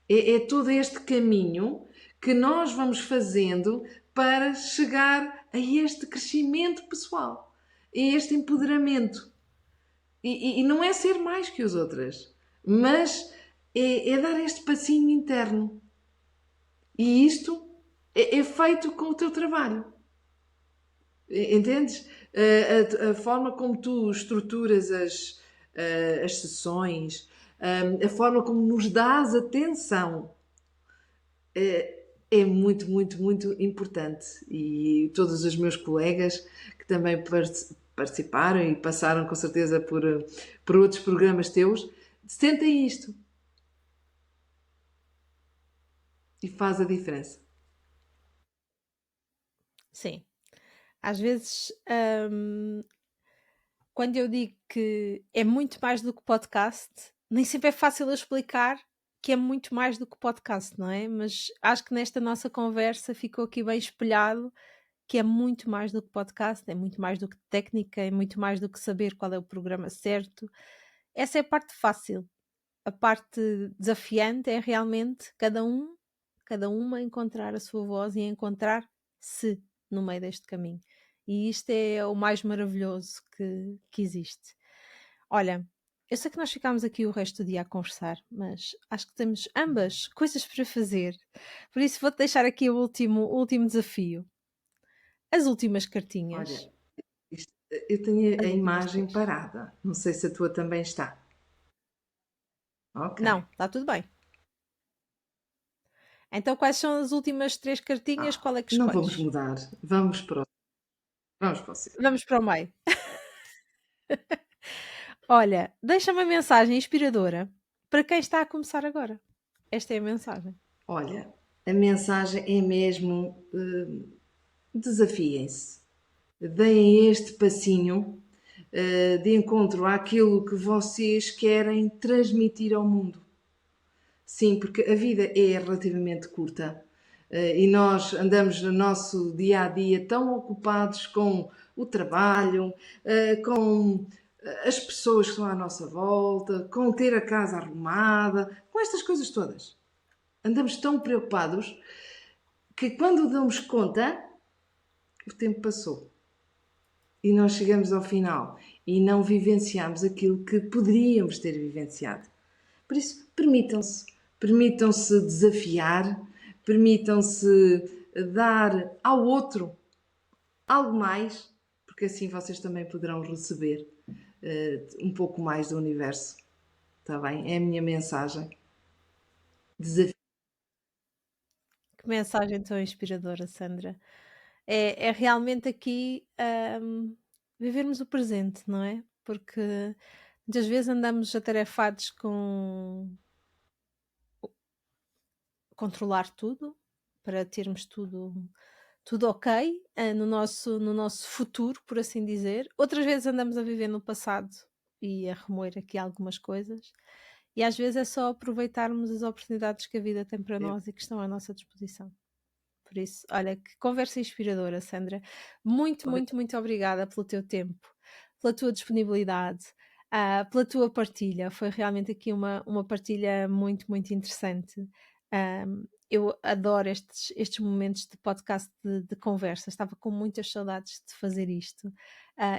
Speaker 2: É todo este caminho que nós vamos fazendo para chegar a este crescimento pessoal, a este empoderamento. E não é ser mais que as outras, mas é dar este passinho interno. E isto é feito com o teu trabalho. Entendes? A forma como tu estruturas as sessões, a forma como nos dás atenção, é muito, muito, muito importante. E todos os meus colegas que também participaram e passaram com certeza por outros programas teus, sentem isto e faz a diferença.
Speaker 1: Sim. Às vezes, quando eu digo que é muito mais do que podcast, nem sempre é fácil eu explicar que é muito mais do que podcast, não é? Mas acho que nesta nossa conversa ficou aqui bem espelhado que é muito mais do que podcast, é muito mais do que técnica, é muito mais do que saber qual é o programa certo. Essa é a parte fácil. A parte desafiante é realmente cada uma encontrar a sua voz e encontrar-se no meio deste caminho. E isto é o mais maravilhoso que existe. Olha, eu sei que nós ficámos aqui o resto do dia a conversar, mas acho que temos ambas coisas para fazer. Por isso vou-te deixar aqui o último desafio. As últimas
Speaker 2: Olha,
Speaker 1: cartinhas.
Speaker 2: eu tenho a
Speaker 1: As últimas
Speaker 2: imagem
Speaker 1: três.
Speaker 2: parada. Não sei se a tua também está. Ok.
Speaker 1: Não, está tudo bem. Então, quais são as últimas três cartinhas? Qual é que
Speaker 2: Não vamos
Speaker 1: escolhes?
Speaker 2: mudar. Vamos para o centro.
Speaker 1: Vamos para o meio. Olha, deixa uma mensagem inspiradora para quem está a começar agora. Esta é a mensagem.
Speaker 2: Olha, a mensagem é mesmo: desafiem-se. Deem este passinho de encontro àquilo que vocês querem transmitir ao mundo. Sim, porque a vida é relativamente curta e nós andamos no nosso dia a dia tão ocupados com o trabalho, com as pessoas que estão à nossa volta, com ter a casa arrumada, com estas coisas todas. Andamos tão preocupados que quando damos conta, o tempo passou. E nós chegamos ao final e não vivenciamos aquilo que poderíamos ter vivenciado. Por isso, permitam-se desafiar, permitam-se dar ao outro algo mais, porque assim vocês também poderão receber um pouco mais do universo. Está bem? É a minha mensagem. Desafio.
Speaker 1: Que mensagem tão inspiradora, Sandra. É realmente aqui vivermos o presente, não é? Porque muitas vezes andamos atarefados com controlar tudo para termos tudo ok no nosso futuro, por assim dizer. Outras vezes andamos a viver no passado e a remoer aqui algumas coisas. E às vezes é só aproveitarmos as oportunidades que a vida tem para nós e que estão à nossa disposição. Por isso, olha, que conversa inspiradora, Sandra. Muito, muito, muito obrigada pelo teu tempo, pela tua disponibilidade, pela tua partilha. Foi realmente aqui uma partilha muito, muito interessante. Eu adoro estes momentos de podcast de conversa. Estava com muitas saudades de fazer isto.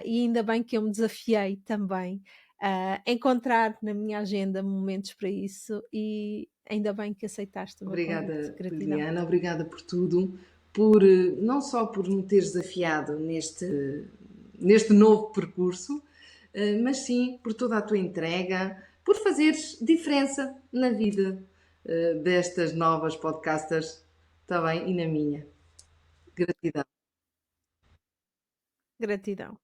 Speaker 1: E ainda bem que eu me desafiei também a encontrar na minha agenda momentos para isso e ainda bem que aceitaste o meu convite.
Speaker 2: Obrigada,
Speaker 1: Gratidão.
Speaker 2: Liliana, obrigada por tudo, não só por me teres desafiado neste novo percurso, mas sim por toda a tua entrega, por fazeres diferença na vida destas novas podcasters, está bem? E na minha. Gratidão.
Speaker 1: Gratidão.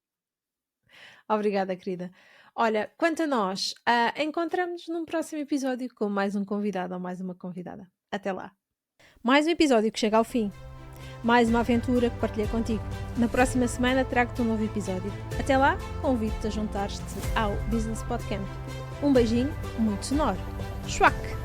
Speaker 1: Obrigada, querida. Olha, quanto a nós, encontramos-nos num próximo episódio com mais um convidado ou mais uma convidada. Até lá. Mais um episódio que chega ao fim. Mais uma aventura que partilhei contigo. Na próxima semana trago-te um novo episódio. Até lá, convido-te a juntar-te ao Business Podcast. Um beijinho muito sonoro. Schwack!